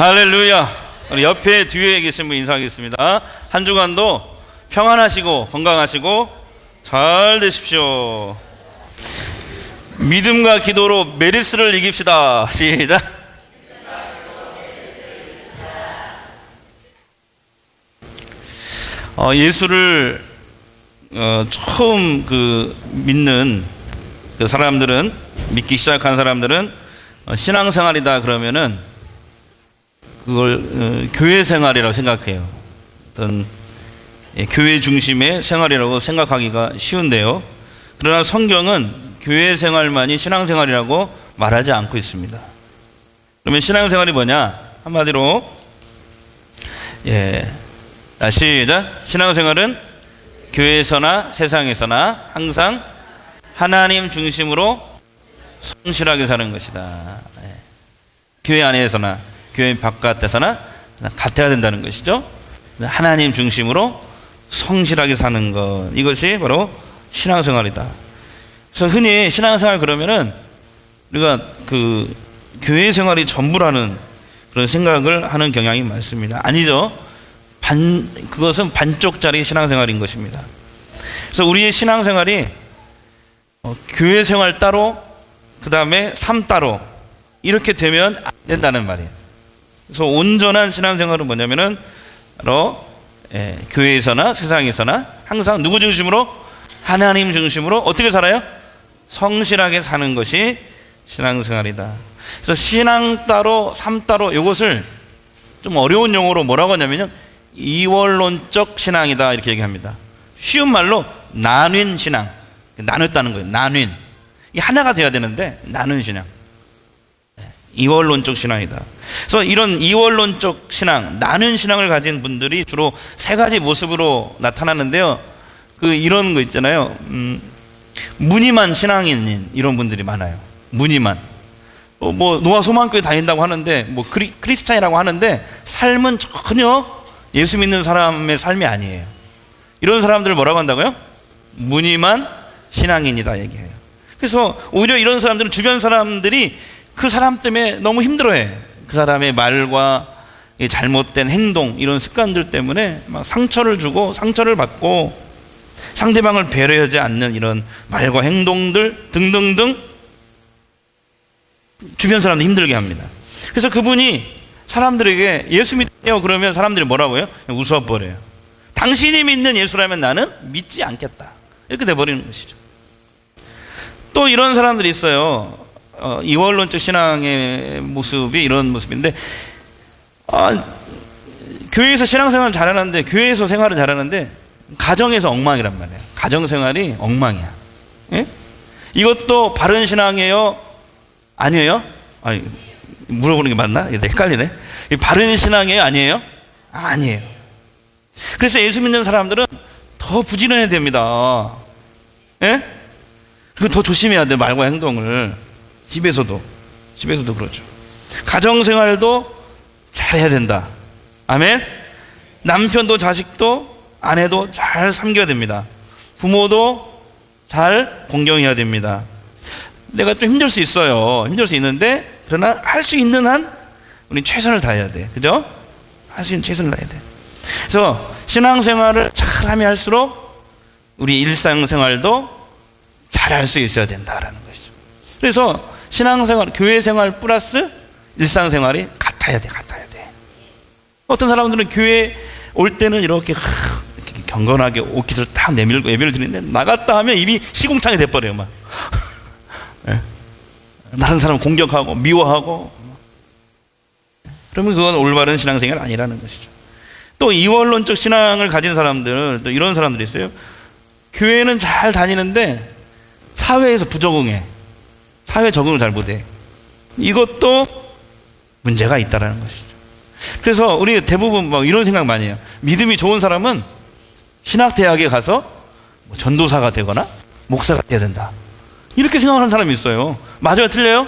할렐루야. 우리 옆에 뒤에 계신 분 인사하겠습니다. 한 주간도 평안하시고 건강하시고 잘 되십시오. 믿음과 기도로 메르스를 이깁시다. 시작. 예수를 처음 믿는 그 사람들은, 믿기 시작한 사람들은 신앙생활이다 그러면은 그걸 교회 생활이라고 생각해요. 어떤 교회 중심의 생활이라고 생각하기가 쉬운데요. 그러나 성경은 교회 생활만이 신앙생활이라고 말하지 않고 있습니다. 그러면 신앙생활이 뭐냐? 한마디로 시작. 신앙생활은 교회에서나 세상에서나 항상 하나님 중심으로 성실하게 사는 것이다. 교회 안에서나 교회 바깥에서나 같아야 된다는 것이죠. 하나님 중심으로 성실하게 사는 것, 이것이 바로 신앙생활이다. 그래서 흔히 신앙생활 그러면은 우리가 그 교회 생활이 전부라는 그런 생각을 하는 경향이 많습니다. 아니죠. 그것은 반쪽짜리 신앙생활인 것입니다. 그래서 우리의 신앙생활이 교회 생활 따로, 그 다음에 삶 따로 이렇게 되면 안 된다는 말이에요. 그래서 온전한 신앙생활은 뭐냐면은 바로 교회에서나 세상에서나 항상 누구 중심으로? 하나님 중심으로 어떻게 살아요? 성실하게 사는 것이 신앙생활이다. 그래서 신앙 따로 삶 따로, 이것을 좀 어려운 용어로 뭐라고 하냐면요, 이원론적 신앙이다 이렇게 얘기합니다. 쉬운 말로 나뉜 신앙, 나눴다는 거예요. 나뉜, 이게 하나가 돼야 되는데 나눈 신앙, 이원론적 신앙이다. 그래서 이런 이원론적 신앙, 나눈 신앙을 가진 분들이 주로 세 가지 모습으로 나타나는데요. 이런 거 있잖아요. 무늬만 신앙인 이런 분들이 많아요. 무늬만. 노아 소망교회 다닌다고 하는데, 크리스찬이라고 하는데 삶은 전혀 예수 믿는 사람의 삶이 아니에요. 이런 사람들을 뭐라고 한다고요? 무늬만 신앙인이다 얘기해요. 그래서 오히려 이런 사람들은 주변 사람들이 그 사람 때문에 너무 힘들어해. 그 사람의 말과 잘못된 행동, 이런 습관들 때문에 막 상처를 주고 상처를 받고 상대방을 배려하지 않는 이런 말과 행동들 등등등 주변 사람들 힘들게 합니다. 그래서 그분이 사람들에게 예수 믿어요 그러면 사람들이 뭐라고요? 웃어버려요. 당신이 믿는 예수라면 나는 믿지 않겠다, 이렇게 돼버리는 것이죠. 또 이런 사람들이 있어요. 이원론적 신앙의 모습이 이런 모습인데, 교회에서 신앙생활을 잘하는데, 교회에서 생활을 잘하는데 가정에서 엉망이란 말이에요. 가정생활이 엉망이야. 예? 이것도 바른 신앙이에요? 아니에요? 아니, 물어보는 게 맞나? 헷갈리네. 바른 신앙이에요? 아니에요? 아니에요. 그래서 예수 믿는 사람들은 더 부지런해야 됩니다. 예? 그리고 더 조심해야 돼, 말과 행동을. 집에서도 그렇죠. 가정생활도 잘해야 된다. 아멘. 남편도 자식도 아내도 잘 섬겨야 됩니다. 부모도 잘 공경해야 됩니다. 내가 좀 힘들 수 있어요. 힘들 수 있는데, 그러나 할 수 있는 한 우리 최선을 다해야 돼. 그죠? 할 수 있는 최선을 다해야 돼. 그래서 신앙생활을 잘하면 할수록 우리 일상생활도 잘할 수 있어야 된다라는 것이죠. 그래서 신앙생활, 교회생활 플러스 일상생활이 같아야 돼. 어떤 사람들은 교회 올 때는 이렇게 경건하게 옷깃을 딱 내밀고 예배를 드리는데, 나갔다 하면 입이 시궁창이 돼버려요. 막 다른 사람 공격하고 미워하고. 그러면 그건 올바른 신앙생활 아니라는 것이죠. 또 이원론적 신앙을 가진 사람들, 또 이런 사람들이 있어요. 교회는 잘 다니는데 사회에서 부적응해. 사회 적응을 잘 못해. 이것도 문제가 있다라는 것이죠. 그래서 우리 대부분 이런 생각 많이 해요. 믿음이 좋은 사람은 신학대학에 가서 전도사가 되거나 목사가 돼야 된다, 이렇게 생각하는 사람이 있어요. 맞아요? 틀려요?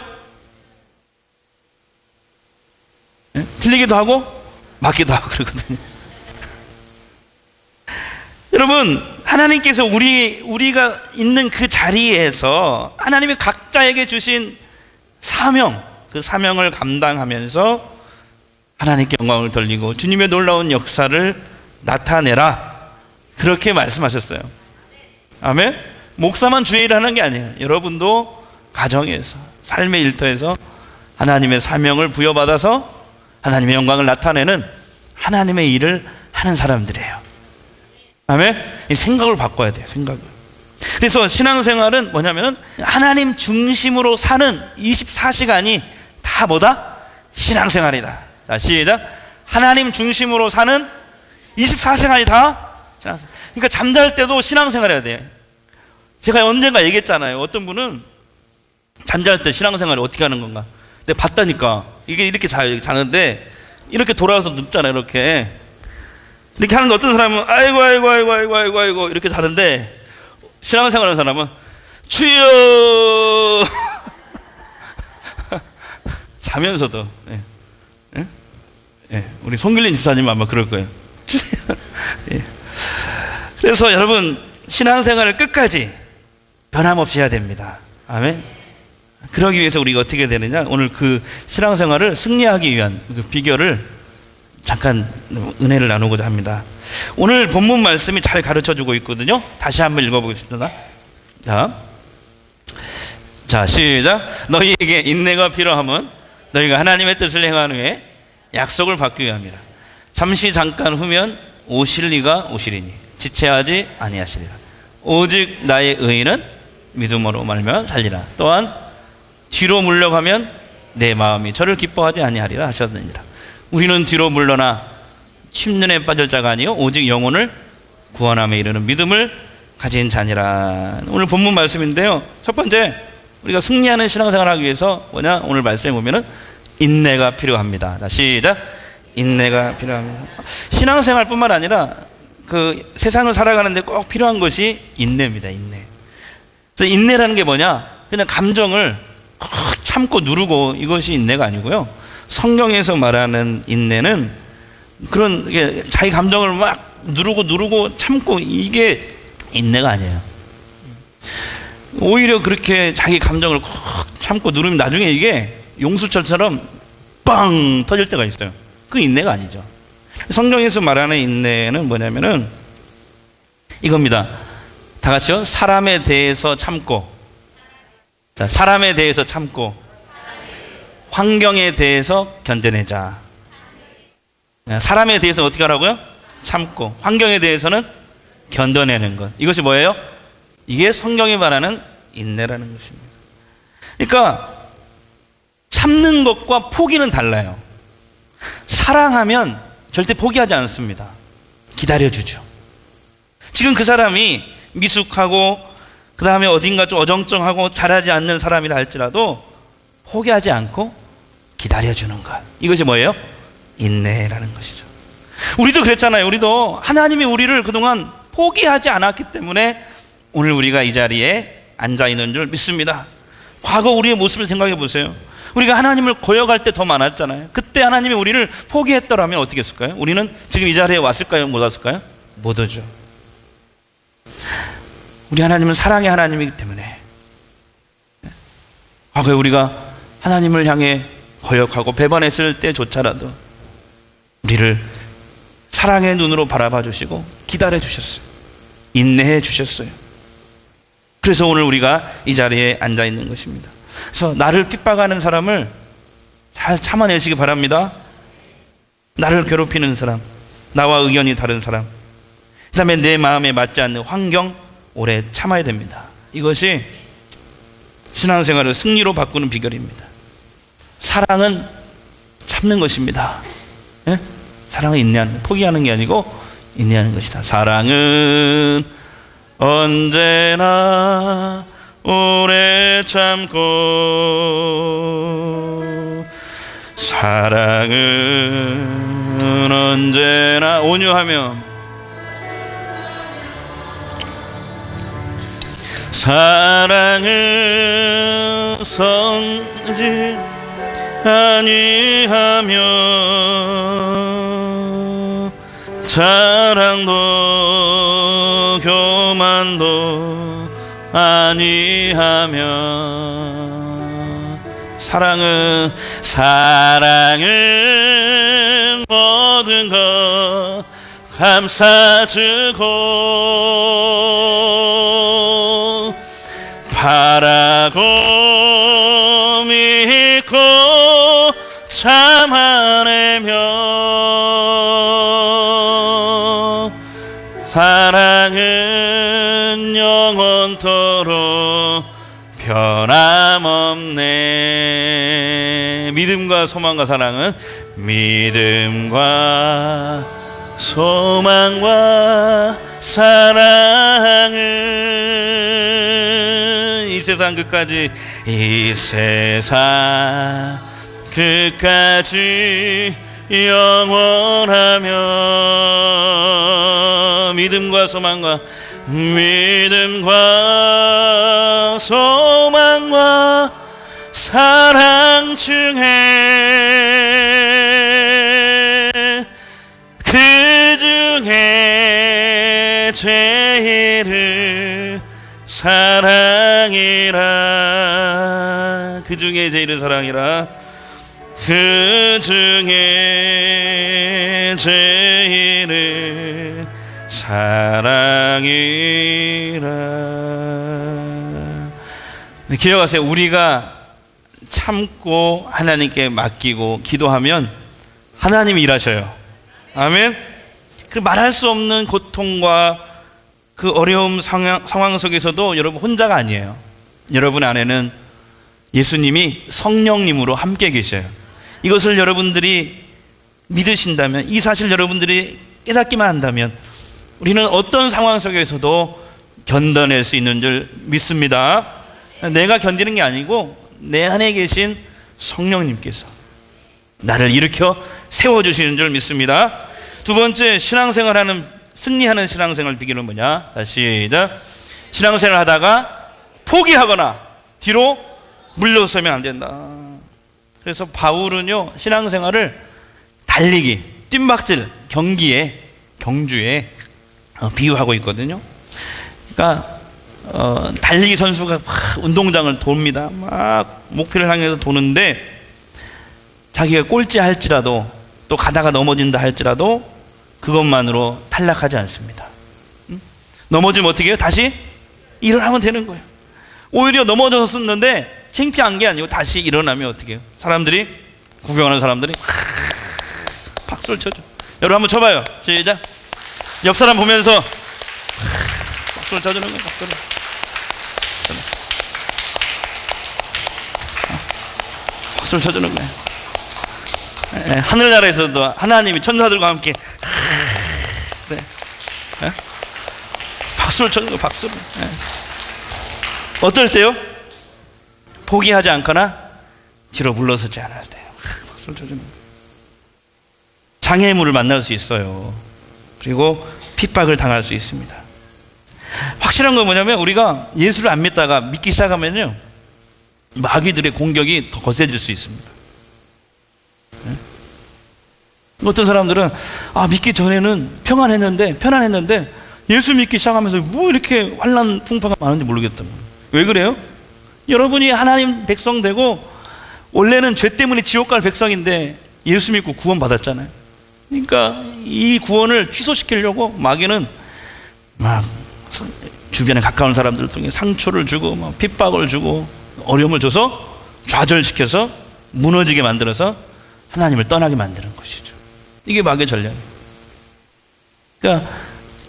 네? 틀리기도 하고 맞기도 하고 그러거든요. 여러분, 하나님께서 우리가 있는 그 자리에서 하나님이 각자에게 주신 사명, 그 사명을 감당하면서 하나님께 영광을 돌리고 주님의 놀라운 역사를 나타내라. 그렇게 말씀하셨어요. 아멘. 목사만 주의 일을 하는 게 아니에요. 여러분도 가정에서, 삶의 일터에서 하나님의 사명을 부여받아서 하나님의 영광을 나타내는 하나님의 일을 하는 사람들이에요. 아멘. 이 생각을 바꿔야 돼요. 생각을. 그래서 신앙생활은 뭐냐면 하나님 중심으로 사는 24시간이 다 뭐다? 신앙생활이다. 자, 시작. 하나님 중심으로 사는 24시간이 다 신앙생활. 그러니까 잠잘 때도 신앙생활 해야 돼. 제가 언젠가 얘기했잖아요. 어떤 분은 잠잘 때 신앙생활을 어떻게 하는 건가. 근데 봤다니까 이게 이렇게 자는데 이렇게 돌아와서 눕잖아요. 이렇게 하는데 어떤 사람은 아이고 이렇게 자는데 신앙생활 하는 사람은 주여 자면서도 우리 송길린 집사님 아마 그럴 거예요. 그래서 여러분 신앙생활을 끝까지 변함없이 해야 됩니다. 아멘. 그러기 위해서 우리가 어떻게 되느냐, 오늘 그 신앙생활을 승리하기 위한 그 비결을 잠깐 은혜를 나누고자 합니다. 오늘 본문 말씀이 잘 가르쳐주고 있거든요. 다시 한번 읽어보겠습니다. 자, 시작. 너희에게 인내가 필요함은 너희가 하나님의 뜻을 행한 후에 약속을 받기 위함이라. 잠시 잠깐 후면 오실 이가 오시리니 지체하지 아니하시리라. 오직 나의 의인은 믿음으로 말며 살리라. 또한 뒤로 물러가면 내 마음이 저를 기뻐하지 아니하리라 하셨느니라. 우리는 뒤로 물러나 침륜에 빠질 자가 아니요 오직 영혼을 구원함에 이르는 믿음을 가진 자니라. 오늘 본문 말씀인데요, 첫 번째 우리가 승리하는 신앙생활을 하기 위해서 뭐냐, 오늘 말씀에 보면은 인내가 필요합니다. 자, 시작. 인내가 필요합니다. 신앙생활뿐만 아니라 그 세상을 살아가는데 꼭 필요한 것이 인내입니다. 인내. 그래서 인내라는 게 뭐냐, 그냥 감정을 참고 누르고 이것이 인내가 아니고요. 성경에서 말하는 인내는 그런 자기 감정을 막 누르고 참고 이게 인내가 아니에요. 오히려 그렇게 자기 감정을 참고 누르면 나중에 이게 용수철처럼 빵 터질 때가 있어요. 그 인내가 아니죠. 성경에서 말하는 인내는 뭐냐면은 이겁니다. 다 같이요. 사람에 대해서 참고, 자, 사람에 대해서 참고 환경에 대해서 견뎌내자. 사람에 대해서 어떻게 하라고요? 참고, 환경에 대해서는 견뎌내는 것. 이것이 뭐예요? 이게 성경이 말하는 인내라는 것입니다. 그러니까 참는 것과 포기는 달라요. 사랑하면 절대 포기하지 않습니다. 기다려주죠. 지금 그 사람이 미숙하고 그 다음에 어딘가 좀 어정쩡하고 잘하지 않는 사람이라 할지라도 포기하지 않고 기다려주는 것. 이것이 뭐예요? 인내라는 것이죠. 우리도 그랬잖아요. 우리도 하나님이 우리를 그동안 포기하지 않았기 때문에 오늘 우리가 이 자리에 앉아있는 줄 믿습니다. 과거 우리의 모습을 생각해 보세요. 우리가 하나님을 거역할 때 더 많았잖아요. 그때 하나님이 우리를 포기했더라면 어떻게 했을까요? 우리는 지금 이 자리에 왔을까요? 못 왔을까요? 못 오죠. 우리 하나님은 사랑의 하나님이기 때문에 과거에 우리가 하나님을 향해 거역하고 배반했을 때조차라도 우리를 사랑의 눈으로 바라봐 주시고 기다려 주셨어요. 인내해 주셨어요. 그래서 오늘 우리가 이 자리에 앉아 있는 것입니다. 그래서 나를 핍박하는 사람을 잘 참아내시기 바랍니다. 나를 괴롭히는 사람, 나와 의견이 다른 사람, 그 다음에 내 마음에 맞지 않는 환경 오래 참아야 됩니다. 이것이 신앙생활을 승리로 바꾸는 비결입니다. 사랑은 참는 것입니다. 예? 사랑은 인내하는, 포기하는 게 아니고 인내하는 것이다. 사랑은 언제나 오래 참고, 사랑은 언제나 온유하며, 사랑은 성지 아니하며, 자랑도 교만도 아니하며, 사랑은 모든 것 감싸주고 바라고 믿고 참아내며 사랑은 영원토록 변함없네. 믿음과 소망과 사랑은 믿음과 소망과 사랑은 이 세상 끝까지 이 세상 끝까지 영원하며 믿음과 소망과 사랑 중에 그 중에 제일을 사랑이라. 그 중에 제일은 사랑이라. 그 중에 제일은 사랑이라. 기억하세요. 우리가 참고 하나님께 맡기고 기도하면 하나님이 일하셔요. 아멘. 그 말할 수 없는 고통과 그 어려움 상황 속에서도 여러분 혼자가 아니에요. 여러분 안에는 예수님이 성령님으로 함께 계셔요. 이것을 여러분들이 믿으신다면, 이 사실 여러분들이 깨닫기만 한다면 우리는 어떤 상황 속에서도 견뎌낼 수 있는 줄 믿습니다. 내가 견디는 게 아니고 내 안에 계신 성령님께서 나를 일으켜 세워주시는 줄 믿습니다. 두 번째, 승리하는 신앙생활 비결은 뭐냐? 다시 시작. 신앙생활 하다가 포기하거나 뒤로 물러서면 안 된다. 그래서 바울은요, 신앙생활을 달리기, 뜀박질, 경주에 비유하고 있거든요. 그러니까 달리기 선수가 막 운동장을 돕니다. 막 목표를 향해서 도는데 자기가 꼴찌 할지라도 또 가다가 넘어진다 할지라도 그것만으로 탈락하지 않습니다. 넘어지면 어떻게 해요? 다시 일어나면 되는 거예요. 오히려 넘어졌었는데 창피한 게 아니고 다시 일어나면 어떻게 해요? 사람들이, 구경하는 사람들이 박수를 쳐줘. 여러분 한번 쳐봐요. 시작. 옆 사람 보면서 박수를 쳐주는 거예요. 박수를 쳐주는 거예요. 하늘나라에서도 하나님이 천사들과 함께 그래. 박수를 쳐주는 거예요. 박수를. 어떨 때요? 포기하지 않거나 뒤로 물러서지 않을 때요. 박수를 쳐주는 거예요. 장애물을 만날 수 있어요. 그리고 핍박을 당할 수 있습니다. 확실한 건 뭐냐면 우리가 예수를 안 믿다가 믿기 시작하면요, 마귀들의 공격이 더 거세질 수 있습니다. 어떤 사람들은 믿기 전에는 편안했는데 예수 믿기 시작하면서 뭐 이렇게 환난 풍파가 많은지 모르겠다고. 왜 그래요? 여러분이 하나님 백성 되고 원래는 죄 때문에 지옥 갈 백성인데 예수 믿고 구원 받았잖아요. 그러니까 이 구원을 취소시키려고 마귀는 막 주변에 가까운 사람들을 통해 상처를 주고 막 핍박을 주고 어려움을 줘서 좌절시켜서 무너지게 만들어서 하나님을 떠나게 만드는 것이죠. 이게 마귀의 전략이에요. 그러니까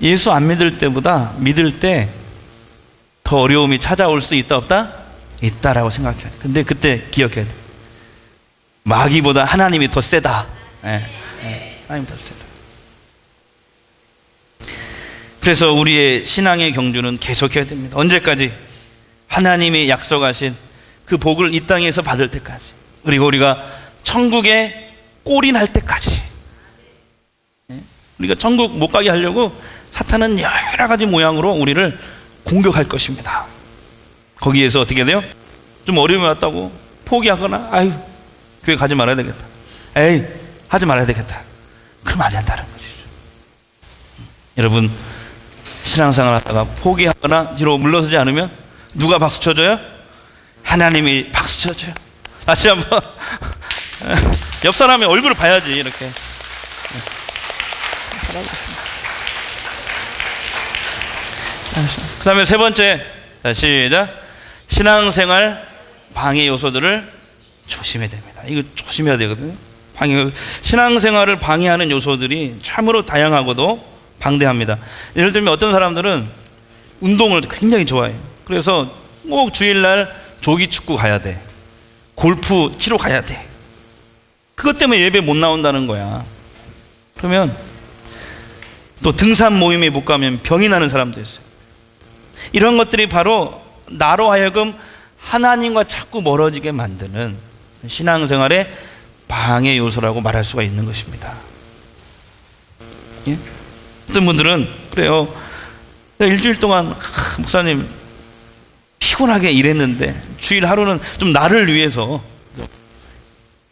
예수 안 믿을 때보다 믿을 때 더 어려움이 찾아올 수 있다 없다? 있다라고 생각해야 돼. 근데 그때 기억해야 돼. 마귀보다 하나님이 더 세다. 하나님 더 세다. 그래서 우리의 신앙의 경주는 계속해야 됩니다. 언제까지? 하나님이 약속하신 그 복을 이 땅에서 받을 때까지, 그리고 우리가 천국에 꼴인할 때까지. 우리가 천국 못 가게 하려고 사탄은 여러 가지 모양으로 우리를 공격할 것입니다. 거기에서 어떻게 돼요? 좀 어려움이 왔다고 포기하거나 교회 가지 말아야 되겠다, 하지 말아야 되겠다, 그러면 안 된다는 것이죠. 여러분, 신앙생활 하다가 포기하거나 뒤로 물러서지 않으면 누가 박수 쳐줘요? 하나님이 박수 쳐줘요. 다시 한번. 옆 사람의 얼굴을 봐야지, 이렇게. 그 다음에 세 번째. 자, 시작. 신앙생활 방해 요소들을 조심해야 됩니다. 이거 조심해야 되거든요. 신앙생활을 방해하는 요소들이 참으로 다양하고도 방대합니다. 예를 들면 어떤 사람들은 운동을 굉장히 좋아해요. 그래서 꼭 주일날 조기축구 가야 돼. 골프 치러 가야 돼. 그것 때문에 예배 못 나온다는 거야. 그러면 또 등산 모임에 못 가면 병이 나는 사람도 있어요. 이런 것들이 바로 나로 하여금 하나님과 자꾸 멀어지게 만드는 신앙생활의 방해 요소라고 말할 수가 있는 것입니다. 예? 어떤 분들은 그래요. 일주일 동안 목사님 피곤하게 일했는데 주일 하루는 좀 나를 위해서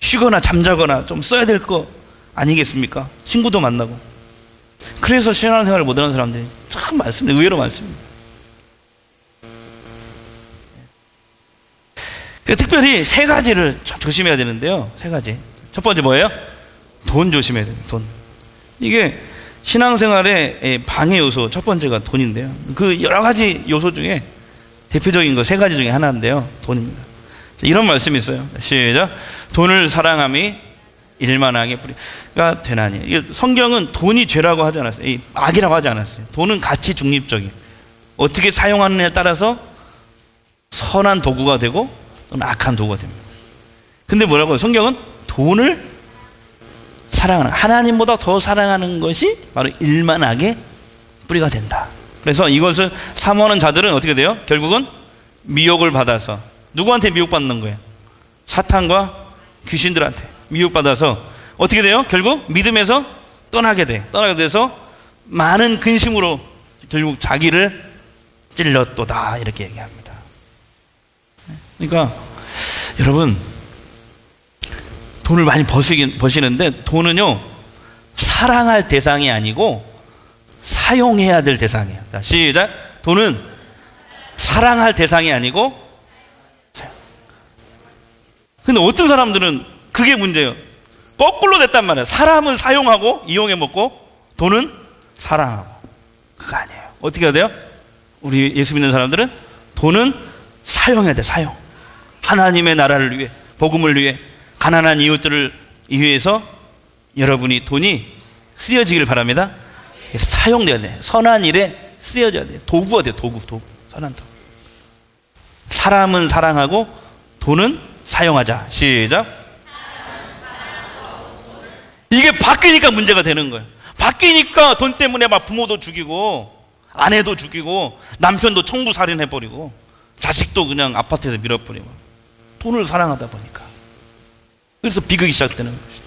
쉬거나 잠자거나 좀 써야 될 거 아니겠습니까? 친구도 만나고. 그래서 신앙생활을 못하는 사람들이 참 많습니다. 의외로 많습니다. 특별히 세 가지를 좀 조심해야 되는데요. 세 가지. 첫 번째 뭐예요? 돈 조심해야 돼요. 돈. 이게 신앙생활의 방해 요소 첫 번째가 돈인데요. 그 여러 가지 요소 중에 대표적인 거 세 가지 중에 하나인데요. 돈입니다. 이런 말씀이 있어요. 시작. 돈을 사랑함이 일만하게 뿌리가 되나니. 성경은 돈이 죄라고 하지 않았어요. 악이라고 하지 않았어요. 돈은 가치 중립적이에요. 어떻게 사용하느냐에 따라서 선한 도구가 되고 또는 악한 도구가 됩니다. 근데 뭐라고요? 성경은 돈을 사랑하는, 하나님보다 더 사랑하는 것이 바로 일만하게 뿌리가 된다. 그래서 이것을 사모하는 자들은 어떻게 돼요? 결국은 미혹을 받아서. 누구한테 미혹받는 거예요? 사탄과 귀신들한테 미혹받아서 어떻게 돼요? 결국 믿음에서 떠나게 돼. 떠나게 돼서 많은 근심으로 결국 자기를 찔렀도다, 이렇게 얘기합니다. 그러니까 여러분, 돈을 많이 버시는데 돈은요 사랑할 대상이 아니고 사용해야 될 대상이에요. 자, 시작. 돈은 사랑할 대상이 아니고 근데 어떤 사람들은 그게 문제예요. 거꾸로 됐단 말이에요. 사람은 사용하고 이용해 먹고 돈은 사랑하고. 그거 아니에요. 어떻게 해야 돼요? 우리 예수 믿는 사람들은 돈은 사용해야 돼. 사용. 하나님의 나라를 위해, 복음을 위해, 가난한 이웃들을 위해서 여러분이 돈이 쓰여지길 바랍니다. 사용돼야 돼. 선한 일에 쓰여져야 돼. 도구가 돼. 도구. 선한 도구. 사람은 사랑하고 돈은 사용하자. 시작. 이게 바뀌니까 문제가 되는 거예요. 바뀌니까 돈 때문에 막 부모도 죽이고 아내도 죽이고 남편도 청부살인해버리고 자식도 그냥 아파트에서 밀어버리고. 돈을 사랑하다 보니까. 그래서 비극이 시작되는 것이죠.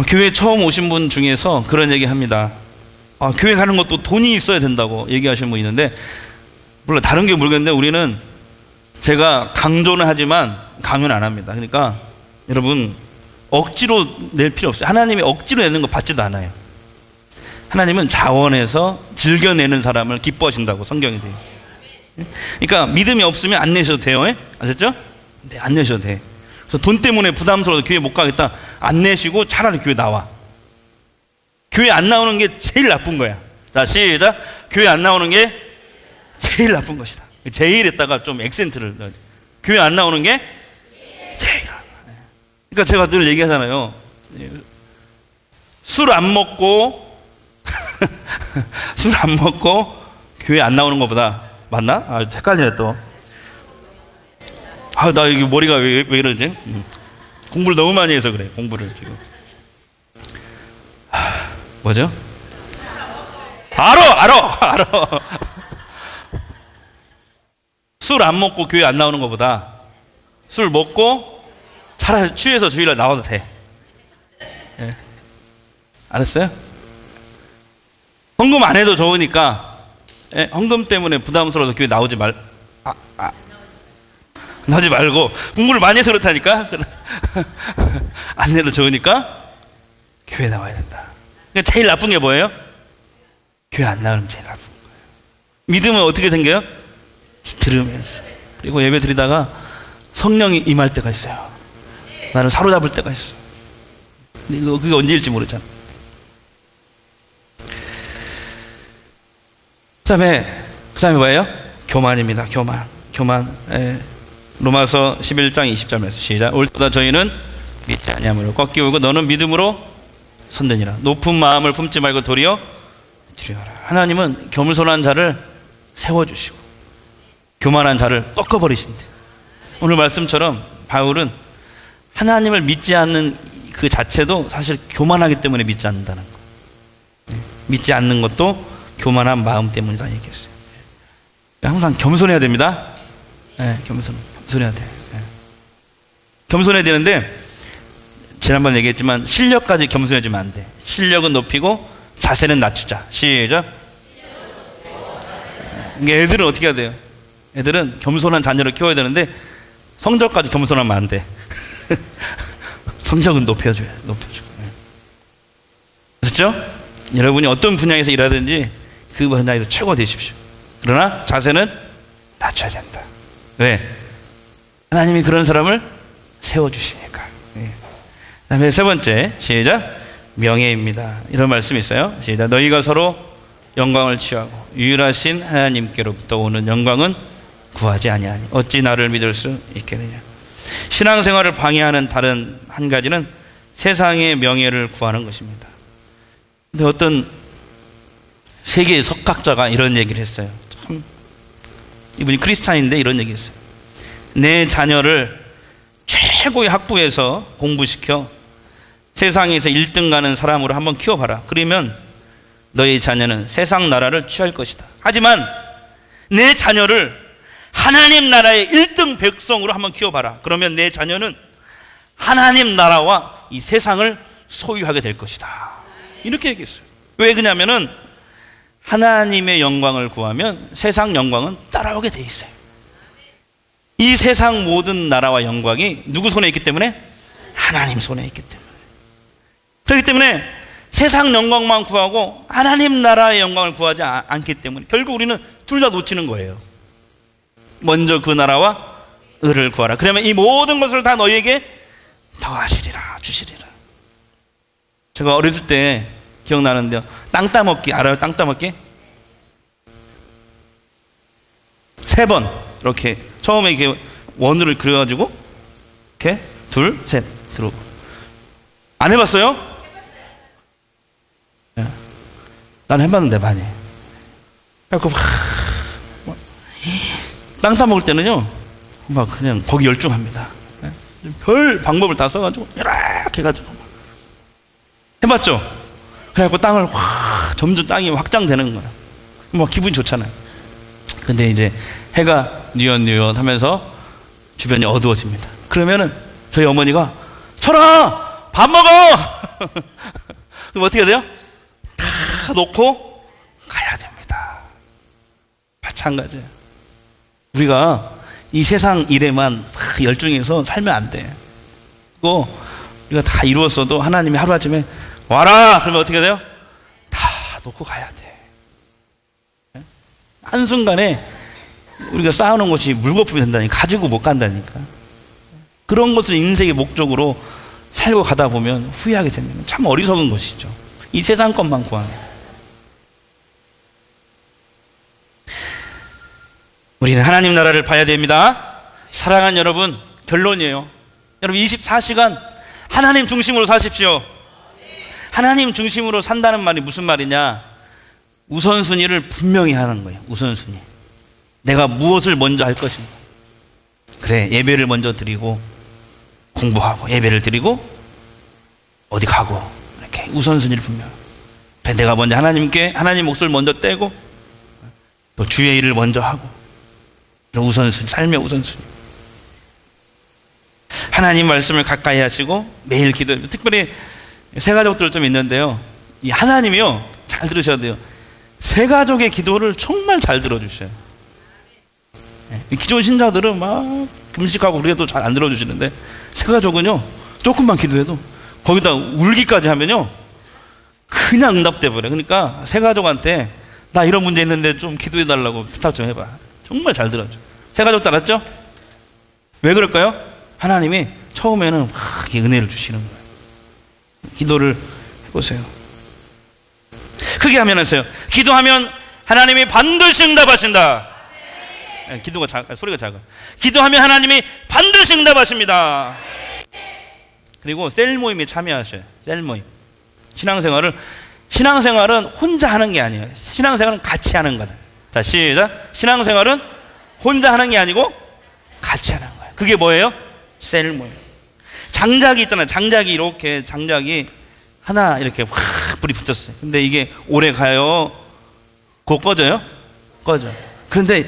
교회 처음 오신 분 중에서 그런 얘기 합니다. 교회 가는 것도 돈이 있어야 된다고 얘기하시는 분 있는데, 물론 다른 게 모르겠는데 우리는, 제가 강조는 하지만 강요는 안 합니다. 그러니까 여러분 억지로 낼 필요 없어요. 하나님이 억지로 내는 거 받지도 않아요. 하나님은 자원해서 즐겨내는 사람을 기뻐하신다고 성경이 되어 있어요. 그러니까 믿음이 없으면 안 내셔도 돼요. 아셨죠? 네, 안 내셔도 돼. 그래서 돈 때문에 부담스러워서 교회 못 가겠다, 안 내시고 차라리 교회 나와. 교회 안 나오는 게 제일 나쁜 거야. 자, 시작. 교회 안 나오는 게 제일 나쁜 것이다. 제일에다가 좀 액센트를 넣어야 돼. 교회 안 나오는 게 제일. 그러니까 제가 늘 얘기하잖아요. 술 안 먹고 술 안 먹고 교회 안 나오는 것보다, 맞나? 헷갈리네 또. 나 이게 머리가 왜 이러지? 공부를 너무 많이 해서 그래. 공부를 지금. 뭐죠? 알아. 술 안 먹고 교회 안 나오는 것보다 술 먹고 차라리 취해서 주일날 나와도 돼. 예. 알았어요? 헌금 안 해도 좋으니까, 예? 헌금 때문에 부담스러워서 교회 나오지 나오지 말고, 공부를 많이 해서 그렇다니까. 안 내도 좋으니까 교회 나와야 된다. 그러니까 제일 나쁜 게 뭐예요? 교회 안 나오면 제일 나쁜 거예요. 믿음은 어떻게 생겨요? 들으면서, 그리고 예배 드리다가 성령이 임할 때가 있어요. 나를 사로잡을 때가 있어. 근데 그게 언제일지 모르잖아. 그 다음에 뭐예요? 교만입니다. 교만. 로마서 11장 20절 말씀 시작. 올때보다 저희는 믿지 아니함으로 꺾이고 너는 믿음으로 선되니라. 높은 마음을 품지 말고 도리어 두려워라. 하나님은 겸손한 자를 세워주시고 교만한 자를 꺾어버리신대. 오늘 말씀처럼 바울은 하나님을 믿지 않는 그 자체도 사실 교만하기 때문에 믿지 않는다는 거. 믿지 않는 것도 교만한 마음 때문이다 얘기했어요. 항상 겸손해야 됩니다. 겸손해야 돼. 겸손해야 되는데 지난번 얘기했지만 실력까지 겸손해지면 안 돼. 실력은 높이고 자세는 낮추자. 시작. 애들은 어떻게 해야 돼요? 애들은 겸손한 자녀를 키워야 되는데 성적까지 겸손하면 안 돼. 성적은 높여줘야 돼. 그렇죠? 여러분이 어떤 분야에서 일하든지 그 분야에서 최고 되십시오. 그러나 자세는 낮춰야 된다. 왜? 하나님이 그런 사람을 세워주시니까. 그 다음에 세 번째, 시작. 명예입니다. 이런 말씀이 있어요. 시작. 너희가 서로 영광을 취하고 유일하신 하나님께로부터 오는 영광은 구하지 아니하니 어찌 나를 믿을 수 있겠느냐. 신앙생활을 방해하는 다른 한 가지는 세상의 명예를 구하는 것입니다. 근데 어떤 세계의 석학자가 이런 얘기를 했어요. 참, 이분이 크리스찬인데 이런 얘기 했어요. 내 자녀를 최고의 학부에서 공부시켜 세상에서 1등 가는 사람으로 한번 키워봐라. 그러면 너의 자녀는 세상 나라를 취할 것이다. 하지만 내 자녀를 하나님 나라의 1등 백성으로 한번 키워봐라. 그러면 내 자녀는 하나님 나라와 이 세상을 소유하게 될 것이다. 이렇게 얘기했어요. 왜 그러냐면은 하나님의 영광을 구하면 세상 영광은 따라오게 돼 있어요. 이 세상 모든 나라와 영광이 누구 손에 있기 때문에? 하나님 손에 있기 때문에. 그렇기 때문에 세상 영광만 구하고 하나님 나라의 영광을 구하지 않기 때문에 결국 우리는 둘 다 놓치는 거예요. 먼저 그 나라와 의를 구하라. 그러면 이 모든 것을 다 너희에게 더하시리라, 주시리라. 제가 어렸을 때 기억나는데요. 땅 따먹기 알아요? 땅 따먹기? 3번 이렇게 처음에 이렇게 원을 그려가지고 이렇게 둘, 셋 들어. 안 해봤어요? 네. 난 해봤는데 많이. 그래갖고 땅 따먹을 때는요 막 그냥 거기 열중합니다. 네. 별 방법을 다 써가지고 이렇게 해가지고 해봤죠? 그래갖고 땅을 점점 땅이 확장되는 거야. 막 기분이 좋잖아요. 근데 이제 해가 뉘엿뉘엿 하면서 주변이 어두워집니다. 그러면은 저희 어머니가 철아 밥 먹어. 그럼 어떻게 해야 돼요? 다 놓고 가야 됩니다. 마찬가지예요. 우리가 이 세상 일에만 열중해서 살면 안 돼. 그리고 우리가 다 이루었어도 하나님이 하루아침에 와라 그러면 어떻게 돼요? 다 놓고 가야 돼. 한순간에 우리가 쌓아놓은 것이 물거품이 된다니까. 가지고 못 간다니까. 그런 것을 인생의 목적으로 살고 가다 보면 후회하게 됩니다. 참 어리석은 것이죠. 이 세상 것만 구하는. 우리는 하나님 나라를 봐야 됩니다. 사랑하는 여러분, 결론이에요. 여러분 24시간 하나님 중심으로 사십시오. 하나님 중심으로 산다는 말이 무슨 말이냐? 우선순위를 분명히 하는 거예요. 우선순위. 내가 무엇을 먼저 할 것인가. 그래, 예배를 먼저 드리고 공부하고 예배를 드리고 어디 가고 이렇게 우선순위를 분명. 그래, 내가 먼저 하나님 몫을 먼저 떼고 또 주의 일을 먼저 하고 우선순위, 삶의 우선순위. 하나님 말씀을 가까이 하시고 매일 기도. 특별히 새 가족들 좀 있는데요. 이 하나님이요, 잘 들으셔야 돼요. 새 가족의 기도를 정말 잘 들어주셔요. 기존 신자들은 막 금식하고 그래도 잘 안 들어주시는데 새 가족은요 조금만 기도해도 거기다 울기까지 하면요 그냥 응답돼 버려요. 그러니까 새 가족한테 나 이런 문제 있는데 좀 기도해 달라고 부탁 좀 해봐. 정말 잘 들어줘. 세 가족 따랐죠? 왜 그럴까요? 하나님이 처음에는 막 은혜를 주시는 거예요. 기도를 해보세요. 크게 하면 하세요. 기도하면 하나님이 반드시 응답하신다. 기도가 소리가 작아. 기도하면 하나님이 반드시 응답하십니다. 그리고 셀 모임에 참여하셔요. 셀 모임. 신앙생활은 혼자 하는 게 아니에요. 신앙생활은 같이 하는 거다. 자, 시작. 신앙생활은 혼자 하는 게 아니고 같이 하는 거예요. 그게 뭐예요? 셀 모임. 장작이 있잖아요. 장작이 하나 이렇게 확 불이 붙었어요. 근데 이게 오래 가요? 그거 꺼져요? 꺼져. 그런데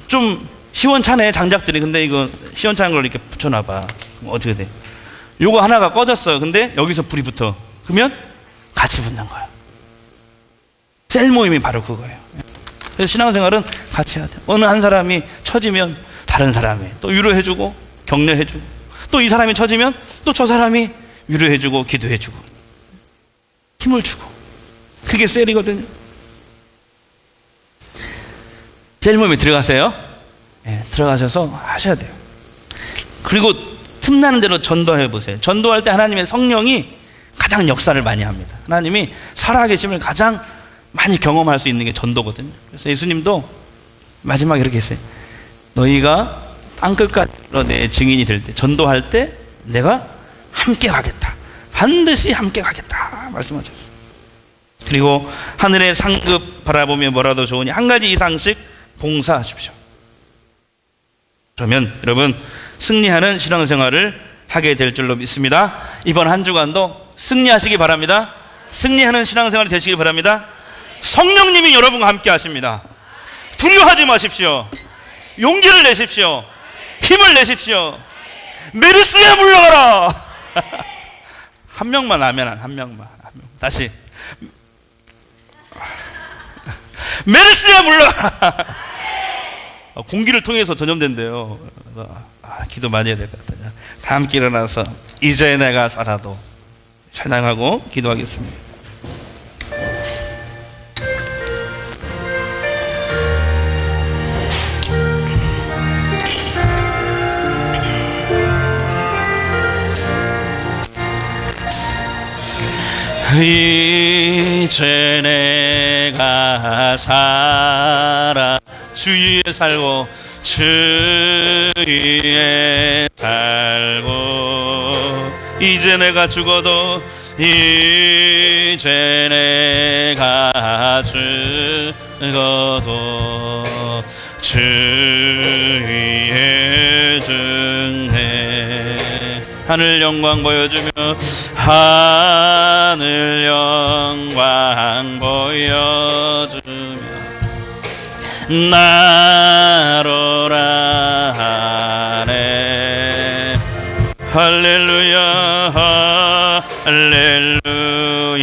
좀 시원찮네, 장작들이. 근데 이거 시원찮은 걸 이렇게 붙여놔봐. 어떻게 돼? 요거 하나가 꺼졌어요. 근데 여기서 불이 붙어. 그러면 같이 붙는 거예요. 셀 모임이 바로 그거예요. 그래서 신앙생활은 같이 해야 돼요. 어느 한 사람이 처지면 다른 사람이 또 위로해주고 격려해주고, 또 이 사람이 처지면 또 저 사람이 위로해주고 기도해주고 힘을 주고. 그게 셀이거든요. 셀 모임에 들어가세요. 네, 들어가셔서 하셔야 돼요. 그리고 틈나는 대로 전도해 보세요. 전도할 때 하나님의 성령이 가장 역사를 많이 합니다. 하나님이 살아계심을 가장 많이 경험할 수 있는 게 전도거든요. 그래서 예수님도 마지막에 이렇게 했어요. 너희가 땅끝까지 내 증인이 될 때, 전도할 때 내가 함께 가겠다. 반드시 함께 가겠다 말씀하셨어요. 그리고 하늘의 상급 바라보며 뭐라도 좋으니 한 가지 이상씩 봉사하십시오. 그러면 여러분 승리하는 신앙생활을 하게 될 줄로 믿습니다. 이번 한 주간도 승리하시기 바랍니다. 승리하는 신앙생활이 되시기 바랍니다. 성령님이 여러분과 함께 하십니다. 두려워하지 마십시오. 용기를 내십시오. 힘을 내십시오. 메르스야 물러가라. 한 명만 하면 한 명만. 다시 메르스야 물러가라. 공기를 통해서 전염된대요. 기도 많이 해야 될 것 같아요. 다 함께 일어나서 이제 내가 살아도 찬양하고 기도하겠습니다. 이제 내가 살아 주위에 살고 주위에 살고 이제 내가 죽어도 이제 내가 죽어도 주위에 죽네. 하늘 영광 보여주며 하늘 영광 보여주며 나로라 하네. 할렐루야 할렐루야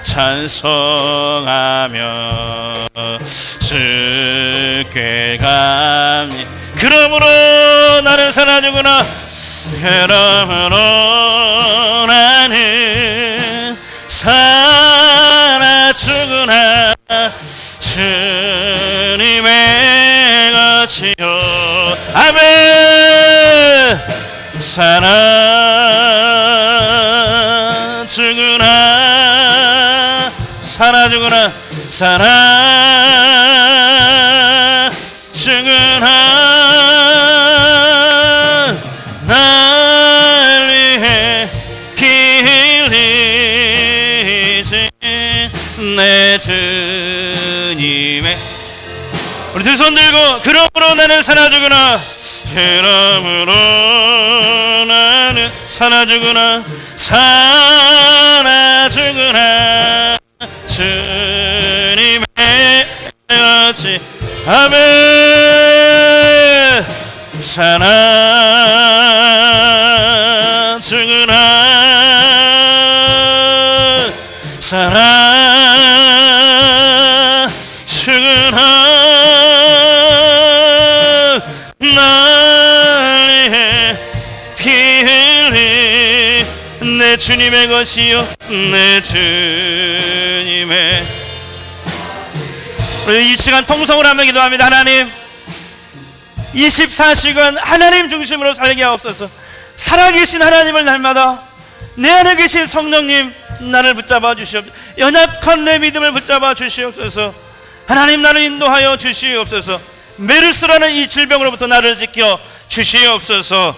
찬송하며 주께 감히. 그러므로 나는 살아주구나. 그러므로 나는 살아주구나. 주님의 것이요. 아멘. 살아주구나. 살아주구나. 살아주구나. 날 위해 피 흘리신 내 주님의. 우리 두 손 들고 그러므로 나는 살아주구나. 그러므로 나는 살아주구나. 살아주구나. 주님의 같이. 아멘. 살아주구나. 살아주구나. 날 피 흘린 내 주님의 것이요. 내 주님의. 우리 이 시간 통성으로 한번 기도합니다. 하나님, 24시간 하나님 중심으로 살게 하옵소서. 살아계신 하나님을 날마다 내 안에 계신 성령님 나를 붙잡아 주시옵소서. 연약한 내 믿음을 붙잡아 주시옵소서. 하나님 나를 인도하여 주시옵소서. 메르스라는 이 질병으로부터 나를 지켜 주시옵소서.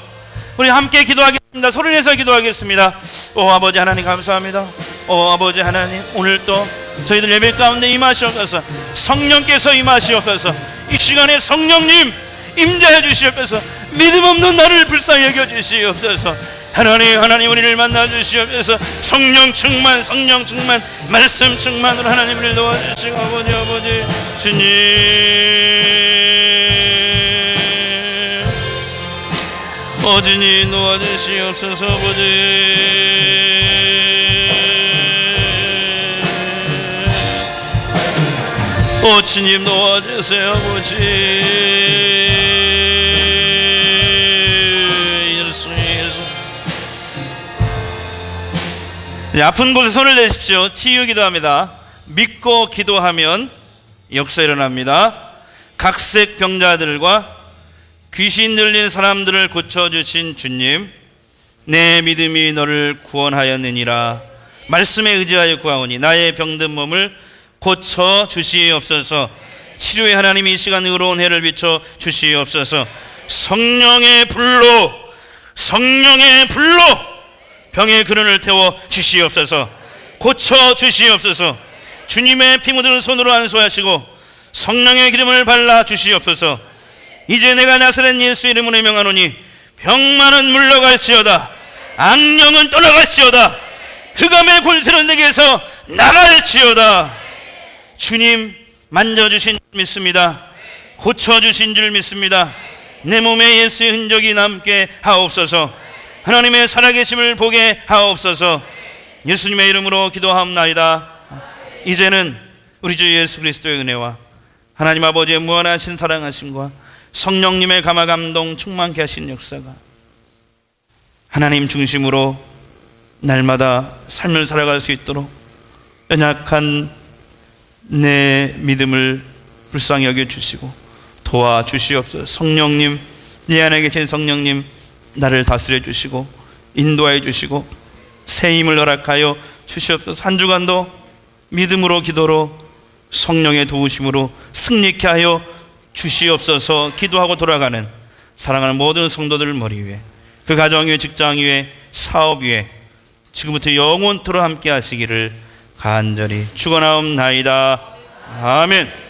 우리 함께 기도하겠습니다. 소리내서 기도하겠습니다. 오 아버지 하나님 감사합니다. 오 아버지 하나님 오늘 또 저희들 예배 가운데 임하시옵소서. 성령께서 임하시옵소서. 이 시간에 성령님 임재해 주시옵소서. 믿음 없는 나를 불쌍히 여겨 주시옵소서. 하나님 우리를 만나 주시옵소서. 성령 충만 말씀 충만으로 하나님을 도와주시고 아버지 주님 주님 도와주시옵소서. 주님 도와주세요. 아버지 아픈 곳에 손을 내십시오. 치유 기도합니다. 믿고 기도하면 역사 일어납니다. 각색 병자들과 귀신 들린 사람들을 고쳐주신 주님, 내 믿음이 너를 구원하였느니라. 말씀에 의지하여 구하오니 나의 병든 몸을 고쳐 주시옵소서. 치료의 하나님 이 시간 의로운 해를 비춰 주시옵소서. 성령의 불로 병의 근원을 태워 주시옵소서. 고쳐 주시옵소서. 주님의 피 묻은 손으로 안수하시고 성령의 기름을 발라 주시옵소서. 이제 내가 나사렛 예수 이름으로 명하노니 병만은 물러갈지어다. 악령은 떠나갈지어다. 흑암의 권세는 내게서 나갈지어다. 주님 만져주신 줄 믿습니다. 고쳐주신 줄 믿습니다. 내 몸에 예수의 흔적이 남게 하옵소서. 하나님의 살아계심을 보게 하옵소서. 예수님의 이름으로 기도하옵나이다. 이제는 우리 주 예수 그리스도의 은혜와 하나님 아버지의 무한하신 사랑하심과 성령님의 감화 감동 충만케 하신 역사가 하나님 중심으로 날마다 삶을 살아갈 수 있도록 연약한 내 믿음을 불쌍히 여겨주시고 도와주시옵소서. 성령님, 내 안에 계신 성령님 나를 다스려 주시고 인도하여 주시고 새 힘을 허락하여 주시옵소서. 한 주간도 믿음으로 기도로 성령의 도우심으로 승리케 하여 주시옵소서. 기도하고 돌아가는 사랑하는 모든 성도들 머리 위에, 그 가정 위에, 직장 위에, 사업 위에 지금부터 영원토록 함께 하시기를 간절히 축원하옵나이다. 아멘.